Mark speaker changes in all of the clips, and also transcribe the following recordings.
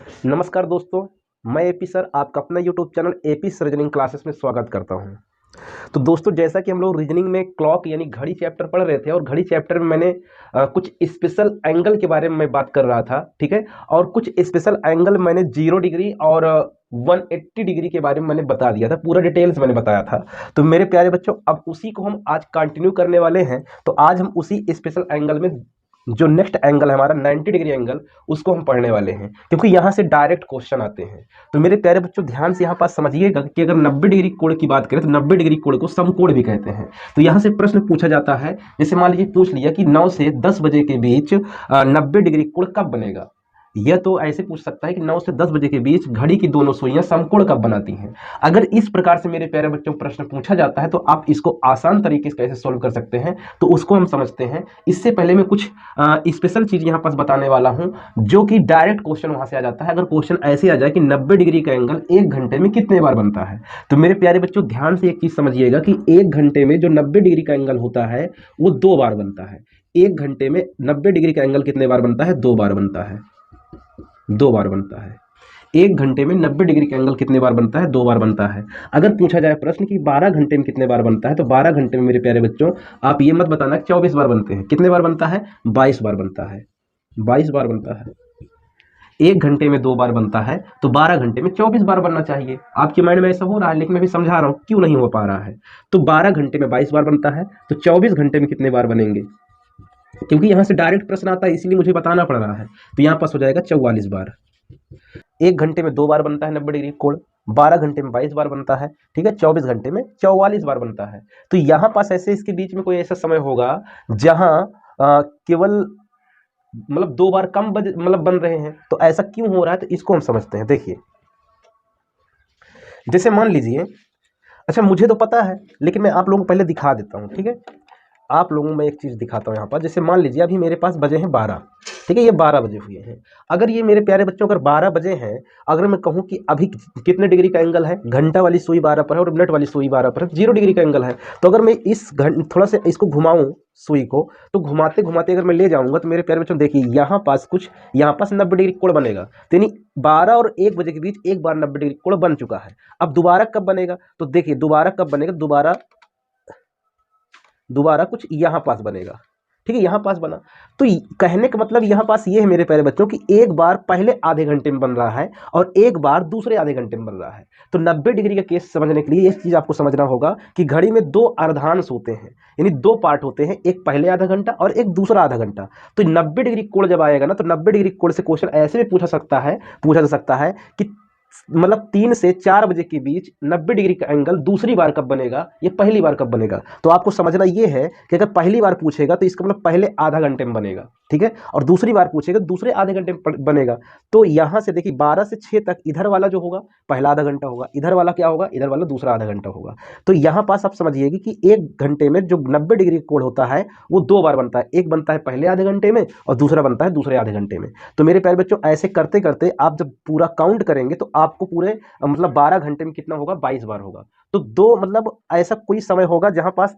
Speaker 1: नमस्कार दोस्तों, मैं एपी सर आपका अपना YouTube channel AP sir reasoning classes में स्वागत करता हूं। तो दोस्तों, जैसा कि हम लोग रीजनिंग में क्लॉक यानी घड़ी चैप्टर पढ़ रहे थे और घड़ी चैप्टर में मैंने कुछ स्पेशल एंगल के बारे में मैं बात कर रहा था, ठीक है। और कुछ स्पेशल एंगल मैंने 0 डिग्री और 180 डिग्री के बारे में मैंने बता दिया था, पूरा डिटेल्स मैंने बताया था। तो मेरे प्यारे बच्चों, अब उसी को हम आज कंटिन्यू करने वाले हैं। तो आज हम उसी स्पेशल एंगल में जो नेक्स्ट एंगल है हमारा 90 डिग्री एंगल, उसको हम पढ़ने वाले हैं, क्योंकि यहाँ से डायरेक्ट क्वेश्चन आते हैं। तो मेरे प्यारे बच्चों, ध्यान से यहाँ पास समझिएगा कि अगर 90 डिग्री कोण की बात करें तो 90 डिग्री कोण को समकोण भी कहते हैं। तो यहाँ से प्रश्न पूछा जाता है, जैसे मान लीजिए पूछ लिया कि 9 से 10 बजे के बीच 90 डिग्री कोण कब बनेगा। यह तो ऐसे पूछ सकता है कि 9 से 10 बजे के बीच घड़ी की दोनों सुइयां समकोण कब बनाती हैं। अगर इस प्रकार से मेरे प्यारे बच्चों प्रश्न पूछा जाता है तो आप इसको आसान तरीके से कैसे सोल्व कर सकते हैं, तो उसको हम समझते हैं। इससे पहले मैं कुछ स्पेशल चीज यहाँ पास बताने वाला हूं, जो कि डायरेक्ट क्वेश्चन वहां से आ जाता है। अगर क्वेश्चन ऐसे आ जाए कि 90 डिग्री का एंगल 1 घंटे में कितने बार बनता है, तो मेरे प्यारे बच्चों ध्यान से एक चीज समझिएगा कि 1 घंटे में जो 90 डिग्री का एंगल होता है वो 2 बार बनता है। 1 घंटे में 90 डिग्री का एंगल कितने बार बनता है? 2 बार बनता है। 2 बार बनता है। 1 घंटे में 90 डिग्री का एंगल कितने बार बनता है? 2 बार बनता है। अगर पूछा जाए प्रश्न कि 12 घंटे में कितने बार बनता है, तो 12 घंटे में मेरे प्यारे बच्चों आप ये मत बताना 24 बार बनते हैं। कितने बार बनता है? 22 बार बनता है। 22 बार बनता है। 1 घंटे में 2 बार बनता है, तो 12 घंटे में 24 बार बनना चाहिए। आपके माइंड में ऐसा हो रहा है, लेकिन मैं भी समझा रहा हूं क्यों नहीं हो पा रहा है। तो 12 घंटे में 22 बार बनता है, तो 24 घंटे में कितने बार बनेंगे? क्योंकि यहां से डायरेक्ट प्रश्न आता है, इसीलिए मुझे बताना पड़ रहा है। तो यहां पास हो जाएगा 44 बार। 1 घंटे में 2 बार बनता है 90 डिग्री कोण, 12 घंटे में 22 बार बनता है, ठीक है। 24 घंटे में 44 बार बनता है। तो यहां पास ऐसे इसके बीच में कोई ऐसा समय होगा जहां केवल मतलब 2 बार कम मतलब बन रहे हैं। तो ऐसा क्यों हो रहा है, तो इसको हम समझते हैं। देखिए, जैसे मान लीजिए, अच्छा मुझे तो पता है, लेकिन मैं आप लोगों को पहले दिखा देता हूं, ठीक है। आप लोगों में एक चीज दिखाता हूं यहाँ पर। जैसे मान लीजिए अभी मेरे पास बजे हैं 12, ठीक है। ये 12 बजे हुए हैं। अगर ये मेरे प्यारे बच्चों अगर 12 बजे हैं, अगर मैं कहूं कि अभी कितने डिग्री का एंगल है, घंटा वाली सुई 12 पर है और मिनट वाली सुई 12 पर है, 0 डिग्री का एंगल है। तो अगर मैं इस थोड़ा सा इसको घुमाऊं सुई को, तो घुमाते घुमाते अगर मैं ले जाऊंगा, तो मेरे प्यारे बच्चों देखिए यहाँ पास 90 डिग्री कोण बनेगा। तो यानी 12 और 1 बजे के बीच एक बार 90 डिग्री कोण बन चुका है। अब दोबारा कब बनेगा, तो देखिए दोबारा कब बनेगा, दोबारा कुछ यहां पास बनेगा, ठीक है। यहां पास बना, तो कहने का मतलब यहां पास ये है मेरे प्यारे बच्चों कि एक बार पहले आधे घंटे में बन रहा है और एक बार दूसरे आधे घंटे में बन रहा है। तो 90 डिग्री का केस समझने के लिए ये चीज आपको समझना होगा कि घड़ी में 2 अर्धांश होते हैं, यानी 2 पार्ट होते हैं, एक पहले आधा घंटा और एक दूसरा आधा घंटा। तो 90 डिग्री कोण जब आएगा ना, तो 90 डिग्री कोण से क्वेश्चन ऐसे भी पूछा जा सकता है कि मतलब 3 से 4 बजे के बीच 90 डिग्री का एंगल दूसरी बार कब बनेगा, ये पहली बार कब बनेगा। तो आपको समझना ये है कि अगर पहली बार पूछेगा तो इसका मतलब पहले आधा घंटे में बनेगा, ठीक है। और दूसरी बार पूछेगा दूसरे आधे घंटे में बनेगा। तो यहां से देखिए 12 से 6 तक इधर वाला जो होगा पहला आधा घंटा होगा, इधर वाला क्या होगा, इधर वाला दूसरा आधा घंटा होगा। तो यहां पास आप समझिएगा कि 1 घंटे में जो 90 डिग्री कोण होता है वो 2 बार बनता है। एक बनता है पहले आधे घंटे में और दूसरा बनता है दूसरे आधे घंटे में। तो मेरे प्यारे बच्चों, ऐसे करते करते आप जब पूरा काउंट करेंगे तो आपको पूरे मतलब 12 घंटे में कितना होगा, 22 बार होगा। तो 2 मतलब ऐसा कोई समय होगा जहां पास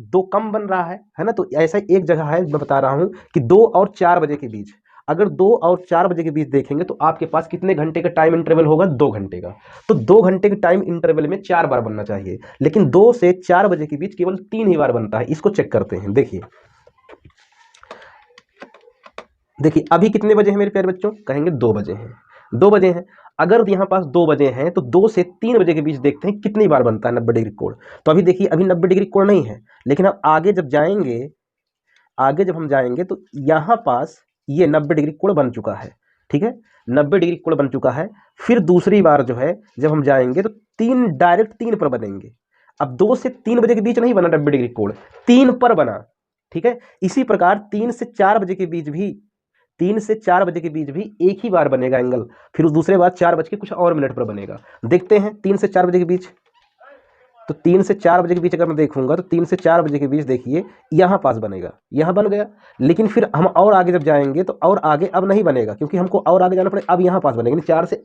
Speaker 1: 2 कम बन रहा है ना। तो ऐसा एक जगह है, मैं बता रहा हूं कि 2 और 4 बजे के बीच, अगर 2 और 4 बजे के बीच देखेंगे तो आपके पास कितने घंटे का टाइम इंटरवल होगा, 2 घंटे का। तो 2 घंटे के टाइम इंटरवल में 4 बार बनना चाहिए, लेकिन 2 से 4 बजे के बीच केवल 3 ही बार बनता है। इसको चेक करते हैं। देखिए अभी कितने बजे हैं मेरे प्यारे बच्चों, कहेंगे 2 बजे हैं। 2 बजे हैं, अगर यहाँ पास 2 बजे हैं तो 2 से 3 बजे के बीच देखते हैं कितनी बार बनता है 90 डिग्री कोण। तो अभी देखिए अभी 90 डिग्री कोण नहीं है, लेकिन अब आगे जब हम जाएंगे तो यहाँ पास ये 90 डिग्री कोण बन चुका है, ठीक है। 90 डिग्री कोण बन चुका है। फिर दूसरी बार जो है जब हम जाएंगे तो डायरेक्ट 3 पर बनेंगे। अब 2 से 3 बजे के बीच नहीं बना 90 डिग्री कोण, 3 पर बना, ठीक है। इसी प्रकार 3 से 4 बजे के बीच भी 3 से 4 बजे के बीच भी एक ही बार बनेगा एंगल। फिर उस दूसरे बार 4 बज के कुछ और मिनट पर बनेगा। देखते हैं 3 से 4 बजे के बीच, तो 3 से 4 बजे के बीच अगर मैं देखूंगा तो 3 से 4 बजे के बीच देखिए यहां पास बनेगा, यहां बन गया। लेकिन फिर हम और आगे जब जाएंगे तो और आगे अब नहीं बनेगा, क्योंकि हमको और आगे जाना पड़ेगा। अब यहां पास बनेगा, 4 से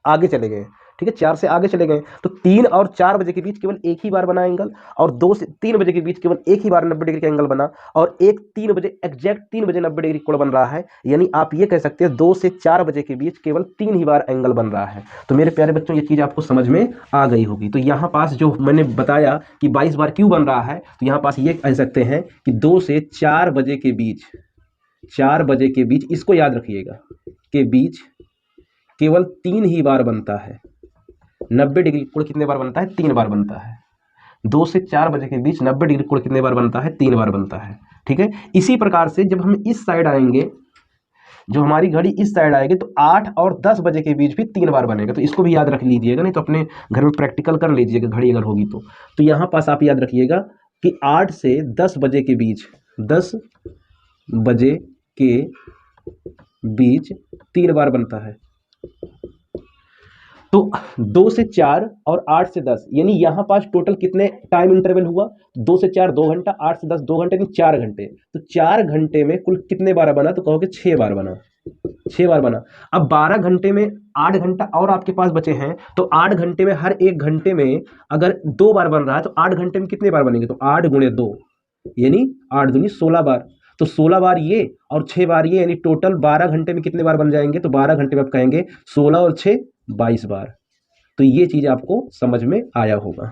Speaker 1: आगे चले गए, ठीक है, 4 से आगे चले गए तो 3 और 4 बजे के बीच केवल एक ही बार बना एंगल, और 2 से 3 बजे के बीच केवल एक ही बार 90 डिग्री का एंगल बना, और 3 बजे एग्जैक्ट 3 बजे 90 डिग्री कोण बन रहा है। यानी आप ये कह सकते हैं 2 से 4 बजे के बीच केवल 3 ही बार एंगल बन रहा है। तो मेरे प्यारे बच्चों ये चीज़ आपको समझ में आ गई होगी। तो यहाँ पास जो मैंने बताया कि 22 बार क्यों बन रहा है, तो यहाँ पास ये कह सकते हैं कि 2 से 4 बजे के बीच, 4 बजे के बीच, इसको याद रखिएगा, के बीच केवल 3 ही बार बनता है। 90 डिग्री कोण कितने बार बनता है? 3 बार बनता है। 2 से 4 बजे के बीच 90 डिग्री कोण कितने बार बनता है? 3 बार बनता है। ठीक है, इसी प्रकार से जब हम इस साइड आएंगे, जो हमारी घड़ी इस साइड आएगी, तो 8 और 10 बजे के बीच भी 3 बार बनेगा। तो इसको भी याद रख लीजिएगा, नहीं तो अपने घर में प्रैक्टिकल कर लीजिएगा घड़ी अगर होगी तो यहाँ पास आप याद रखिएगा कि 8 से 10 बजे के बीच, 10 बजे के बीच 3 बार बनता है। तो 2 से 4 और 8 से 10, यानी यहाँ पास टोटल कितने टाइम इंटरवल हुआ? 2 से 4 2 घंटा, 8 से 10 2 घंटे, यानी 4 घंटे। तो 4 घंटे में कुल कितने बार बना? तो कहोगे 6 बार बना, 6 बार बना। अब 12 घंटे में 8 घंटा और आपके पास बचे हैं, तो 8 घंटे में हर एक घंटे में अगर 2 बार बन रहा है, तो 8 घंटे में कितने बार बनेंगे? तो 8 गुणे 2, यानी 8 दूनी 16 बार। तो 16 बार ये और 6 बार ये, यानी टोटल 12 घंटे में कितने बार बन जाएंगे? तो 12 घंटे में आप कहेंगे 16 और 6 22 बार। तो ये चीज आपको समझ में आया होगा।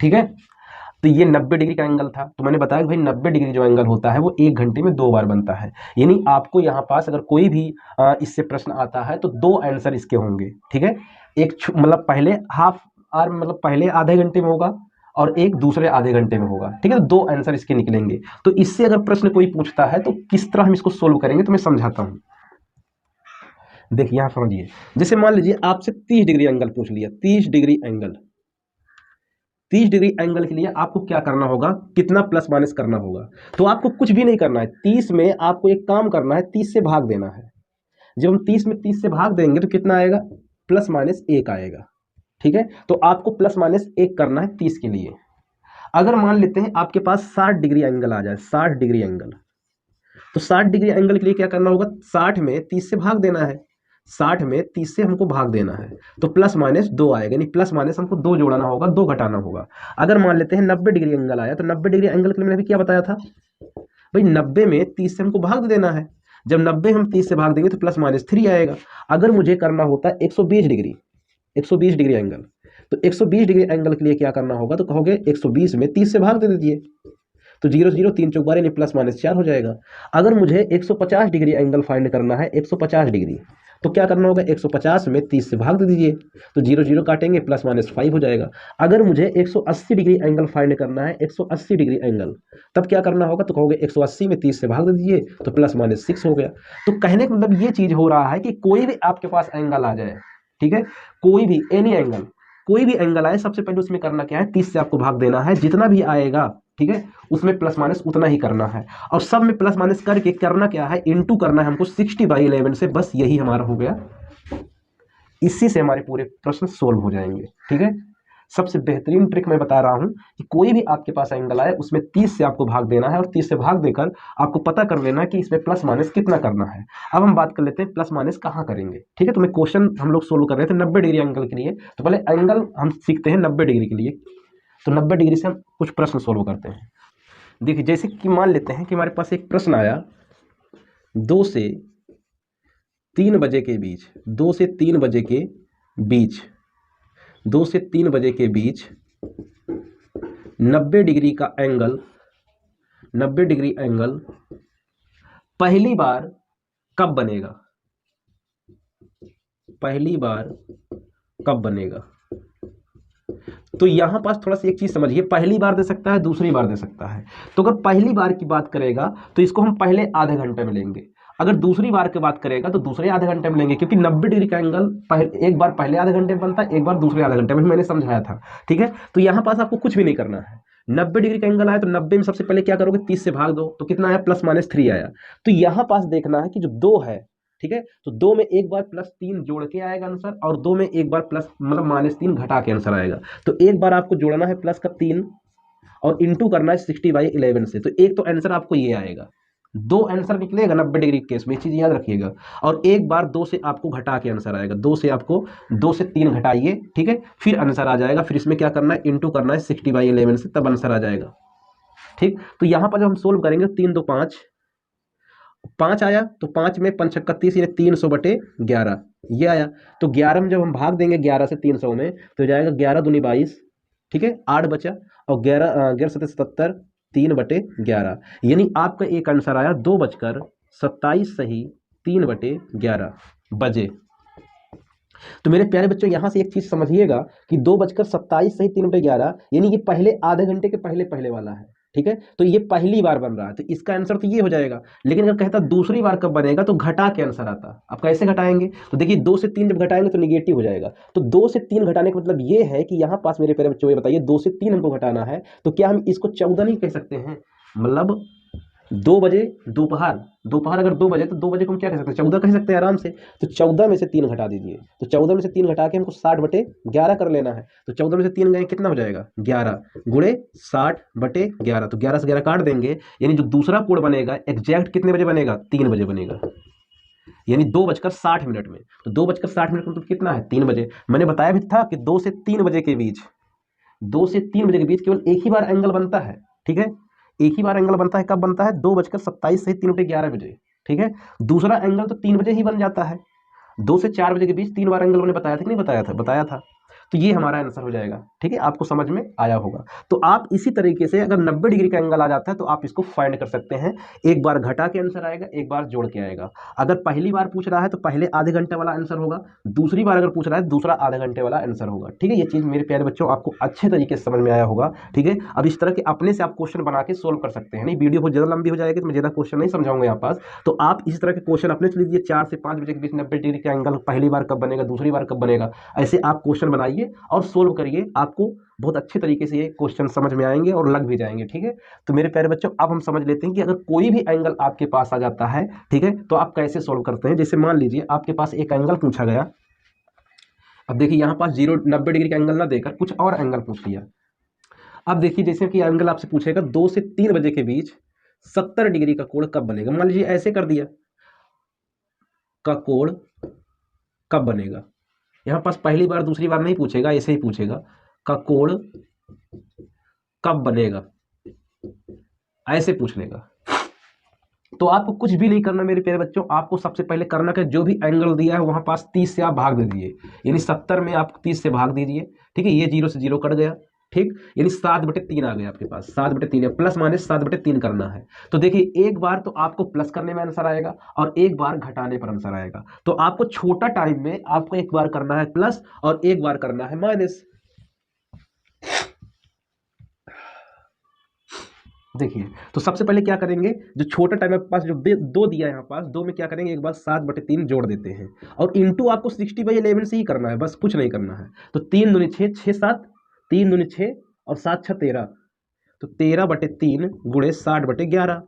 Speaker 1: ठीक है, तो ये 90 डिग्री का एंगल था। तो मैंने बताया कि भाई 90 डिग्री जो एंगल होता है वो 1 घंटे में 2 बार बनता है। यानी आपको यहाँ पास अगर कोई भी इससे प्रश्न आता है तो 2 आंसर इसके होंगे। ठीक है, एक मतलब पहले हाफ आवर, मतलब पहले आधे घंटे में होगा, और एक दूसरे आधे घंटे में होगा। ठीक है, तो 2 आंसर इसके निकलेंगे। तो इससे अगर प्रश्न कोई पूछता है तो किस तरह हम इसको सोल्व करेंगे, तो मैं समझाता हूँ। देखिए यहाँ समझिए, जैसे मान लीजिए आपसे 30 डिग्री एंगल पूछ लिया, 30 डिग्री एंगल। 30 डिग्री एंगल के लिए आपको क्या करना होगा? कितना प्लस माइनस करना होगा? तो आपको कुछ भी नहीं करना है। 30 में आपको एक काम करना है, 30 से भाग देना है। जब हम 30 में 30 से भाग देंगे तो कितना आएगा? प्लस माइनस 1 आएगा। ठीक है, तो आपको प्लस माइनस 1 करना है 30 के लिए। अगर मान लेते हैं आपके पास 60 डिग्री एंगल आ जाए, 60 डिग्री एंगल, तो 60 डिग्री एंगल के लिए क्या करना होगा? 60 में 30 से भाग देना है। 60 में 30 से हमको भाग देना है, तो प्लस माइनस 2 आएगा, यानी प्लस माइनस हमको 2 जोड़ना होगा, 2 घटाना होगा। अगर मान लेते हैं 90 डिग्री एंगल आया, तो 90 डिग्री एंगल के लिए मैंने अभी क्या बताया था भाई? 90 में 30 से हमको भाग देना है। जब 90 हम 30 से भाग देंगे तो प्लस माइनस 3 आएगा। अगर मुझे करना होता है 120 डिग्री, 120 डिग्री एंगल, तो 120 डिग्री एंगल के लिए क्या करना होगा? तो कहोगे 120 में 30 से भाग दे दीजिए, तो 0 0 3 चौक 12, यानी प्लस माइनस 4 हो जाएगा। अगर मुझे 150 डिग्री एंगल फाइंड करना है, 150 डिग्री, तो क्या करना होगा? 150 में 30 से भाग दे दीजिए, तो 0 0 काटेंगे, प्लस माइनस 5 हो जाएगा। अगर मुझे 180 डिग्री एंगल फाइंड करना है, 180 डिग्री एंगल, तब क्या करना होगा? तो कहोगे 180 में 30 से भाग दे दीजिए, तो प्लस माइनस 6 हो गया। तो कहने का मतलब ये चीज हो रहा है कि कोई भी आपके पास एंगल आ जाए, ठीक है, कोई भी एनी एंगल, कोई भी एंगल आए, सबसे पहले उसमें करना क्या है? 30 से आपको भाग देना है, जितना भी आएगा, ठीक है, उसमें प्लस माइनस उतना ही करना है। और सब में प्लस माइनस करके करना क्या है? इनटू करना है हमको 60/11 से, बस यही हमारा हो गया। इसी से हमारे पूरे प्रश्न सोल्व हो जाएंगे। ठीक है, सबसे बेहतरीन ट्रिक मैं बता रहा हूं कि कोई भी आपके पास एंगल आए उसमें 30 से आपको भाग देना है, और 30 से भाग देकर आपको पता कर लेना कि इसमें प्लस माइनस कितना करना है। अब हम बात कर लेते हैं प्लस माइनस कहाँ करेंगे। ठीक है, तो मैं क्वेश्चन हम लोग सोल्व कर रहे थे 90 डिग्री एंगल के लिए, तो पहले एंगल हम सीखते हैं 90 डिग्री के लिए। तो 90 डिग्री से हम कुछ प्रश्न सोल्व करते हैं। देखिए, जैसे कि मान लेते हैं कि हमारे पास एक प्रश्न आया, 2 से 3 बजे के बीच, 2 से 3 बजे के बीच, 2 से 3 बजे के बीच 90 डिग्री का एंगल, 90 डिग्री एंगल पहली बार कब बनेगा? पहली बार कब बनेगा? तो यहां पास थोड़ा सा एक चीज समझिए, पहली बार दे सकता है, दूसरी बार दे सकता है। तो अगर पहली बार की बात करेगा तो इसको हम पहले आधे घंटे में लेंगे, अगर दूसरी बार की बात करेगा तो दूसरे आधे घंटे में लेंगे, क्योंकि 90 डिग्री का एंगल एक बार पहले आधे घंटे में बनता है, एक बार दूसरे आधे घंटे में, मैंने समझाया था। ठीक है, तो यहां पास आपको कुछ भी नहीं करना है। 90 डिग्री का एंगल आया तो 90 में सबसे पहले क्या करोगे? 30 से भाग दो, तो कितना आया? प्लस माइनस 3 आया। तो यहां पास देखना है कि जो 2 है, ठीक है, तो 2 में एक बार प्लस 3 जोड़ के आएगा आंसर, और 2 में एक बार प्लस मतलब माइनस 3 घटा के आंसर आएगा। तो एक बार आपको जोड़ना है प्लस का 3 और इंटू करना है 60/11 से, तो एक तो आंसर आपको ये आएगा दो आंसर निकलेगा 90 डिग्री केस में, ये चीज याद रखिएगा। और एक बार 2 से आपको घटा के आंसर आएगा, 2 से आपको 2 से 3 घटाइए, ठीक है, फिर आंसर आ जाएगा। फिर इसमें क्या करना है, इंटू करना है 60/11 से, तब आंसर आ जाएगा। ठीक, तो यहां पर जब हम सोल्व करेंगे 3 2 5, 5 आया तो 5 में 5 छक्का 30, यानी 300/11 ये आया। तो 11 में जब हम भाग देंगे 11 से 300 में, तो हो जाएगा 11 दूनी 22, ठीक है, 8 बचा, और 11 11 77, 3/11, यानी आपका एक आंसर आया 2:27 सही 3/11 बजे। तो मेरे प्यारे बच्चों यहां से एक चीज समझिएगा कि 2:27 सही 3/11, यानी ये पहले आधे घंटे के पहले पहले वाला है, ठीक है। तो ये पहली बार बन रहा है, तो इसका आंसर तो ये हो जाएगा। लेकिन अगर कहता दूसरी बार कब बनेगा, तो घटा के आंसर आता। अब कैसे घटाएंगे, तो देखिए 2 से 3 जब घटाएंगे तो निगेटिव हो जाएगा। तो 2 से 3 घटाने का मतलब ये है कि यहां पास मेरे प्यारे बच्चों ये बताइए, 2 से 3 हमको घटाना है, तो क्या हम इसको 14 नहीं कह सकते हैं? मतलब 2 बजे दोपहर, दोपहर अगर 2 बजे, तो 2 बजे को हम क्या कह सकते हैं, 14 कह सकते हैं आराम से। तो 14 में से 3 घटा दीजिए, तो 14 में से 3 घटा के हमको 60/11 कर लेना है। तो 14 में से 3 गए कितना हो जाएगा, 11 गुणे 60/11, तो 11 से 11 काट देंगे, यानी जो दूसरा कोड बनेगा एग्जैक्ट कितने बजे बनेगा, 3 बजे बनेगा, यानी 2:60 में। तो 2:60 मतलब कितना है, 3 बजे। मैंने बताया भी था कि 2 से 3 बजे के बीच, 2 से 3 बजे के बीच केवल एक ही बार एंगल बनता है, ठीक है, एक ही बार एंगल बनता है। कब बनता है, 2:27 से 3/11 बजे, ठीक है। दूसरा एंगल तो 3 बजे ही बन जाता है। 2 से 4 बजे के बीच 3 बार एंगल मैंने बताया था कि नहीं बताया था, बताया था। तो ये हमारा आंसर हो जाएगा, ठीक है, आपको समझ में आया होगा। तो आप इसी तरीके से अगर 90 डिग्री का एंगल आ जाता है तो आप इसको फाइंड कर सकते हैं। एक बार घटा के आंसर आएगा, एक बार जोड़ के आएगा। अगर पहली बार पूछ रहा है तो पहले आधे घंटे वाला आंसर होगा, दूसरी बार अगर पूछ रहा है दूसरा आधे घंटे वाला आंसर होगा, ठीक है। ये चीज मेरे प्यारे बच्चों आपको अच्छे तरीके से समझ में आया होगा, ठीक है। अब इस तरह के अपने से आप क्वेश्चन बना के सोल्व कर सकते हैं। नहीं, वीडियो बहुत ज्यादा लंबी हो जाएगी तो मैं ज्यादा क्वेश्चन नहीं समझाऊंगा यहाँ पास। तो आप इस तरह के क्वेश्चन अपने से लीजिए, 4 से 5 बजे के बीच 90 डिग्री का एंगल पहली बार कब बनेगा, दूसरी बार कब बनेगा, ऐसे आप क्वेश्चन बनाइए और सोल्व करिए। आपको बहुत अच्छे तरीके से ये क्वेश्चन समझ में आएंगे और लग भी जाएंगे, ठीक है। तो मेरे प्यारे बच्चों अब हम समझ लेते हैं कि अगर कोई भी एंगल आपके पास आ जाता है, ठीक है, तो आप कैसे सोल्व करते हैं। जैसे मान लीजिए आपके पास एक एंगल पूछा गया, अब देखिए यहाँ पास 90 डिग्री का एंगल ना देकर कुछ और एंगल पूछ लिया। अब देखिए जैसे कि एंगल आपसे पूछेगा 2 से 3 बजे के बीच 70 डिग्री का कोण कब बनेगा। मान लीजिए ऐसे कर दिया, का कोण कब बनेगा। यहाँ पास पहली बार दूसरी बार नहीं पूछेगा, ऐसे ही पूछेगा, का कोण कब बनेगा, ऐसे पूछ लेगा। तो आपको कुछ भी नहीं करना मेरे प्यारे बच्चों, आपको सबसे पहले करना है जो भी एंगल दिया है वहां पास 30 से आप भाग दे दीजिए, यानी 70 में आप 30 से भाग दीजिए, ठीक है। ये 0 से 0 कट गया, ठीक, यानी 7/3 आ गया आपके पास, 7/3 है, प्लस माइनस 7/3 करना है। तो देखिए एक बार तो आपको प्लस करने में आंसर आएगा और एक बार घटाने पर आंसर आएगा। तो आपको छोटा टाइम में आपको एक बार करना है प्लस और एक बार करना है माइनस। देखिए तो सबसे पहले क्या करेंगे, जो छोटा टाइम आपके पास जो दो दिया है यहाँ पास, दो में क्या करेंगे, एक बार 7/3 जोड़ देते हैं और इंटू आपको 60/11 से ही करना है, बस कुछ नहीं करना है। तो 3 दूनी 6, 6 7, 3 दूनी 6 और 7 6 13, तो 13/3 गुणे 60/11।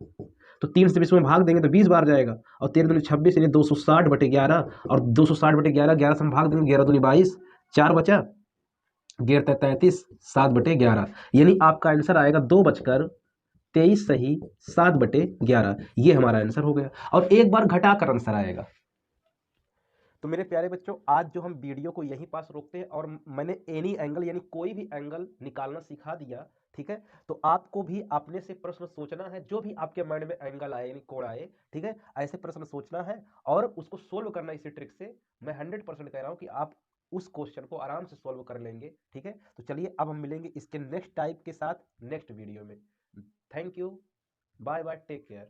Speaker 1: तो 3 से 20 में भाग देंगे तो 20 बार जाएगा, और 13 दूनी 26, यानी 260/11, और 260/11 11 से हम भाग देंगे, 11 दूनी 22, 4 बचा, 11 33, 7/11, यानी आपका आंसर आएगा 2:23 सही 7/11, ये हमारा आंसर हो गया। और एक बार घटाकर आंसर आएगा। तो मेरे प्यारे बच्चों आज जो हम वीडियो को यहीं पास रोकते हैं, और मैंने एनी एंगल यानी कोई भी एंगल निकालना सिखा दिया, ठीक है। तो आपको भी अपने से प्रश्न सोचना है, जो भी आपके माइंड में एंगल आए यानी कोण आए, ठीक है, ऐसे प्रश्न सोचना है और उसको सोल्व करना इसी ट्रिक से। मैं 100% कह रहा हूं कि आप उस क्वेश्चन को आराम से सोल्व कर लेंगे, ठीक है। तो चलिए अब हम मिलेंगे इसके नेक्स्ट टाइप के साथ नेक्स्ट वीडियो में। Thank you, bye bye, take care.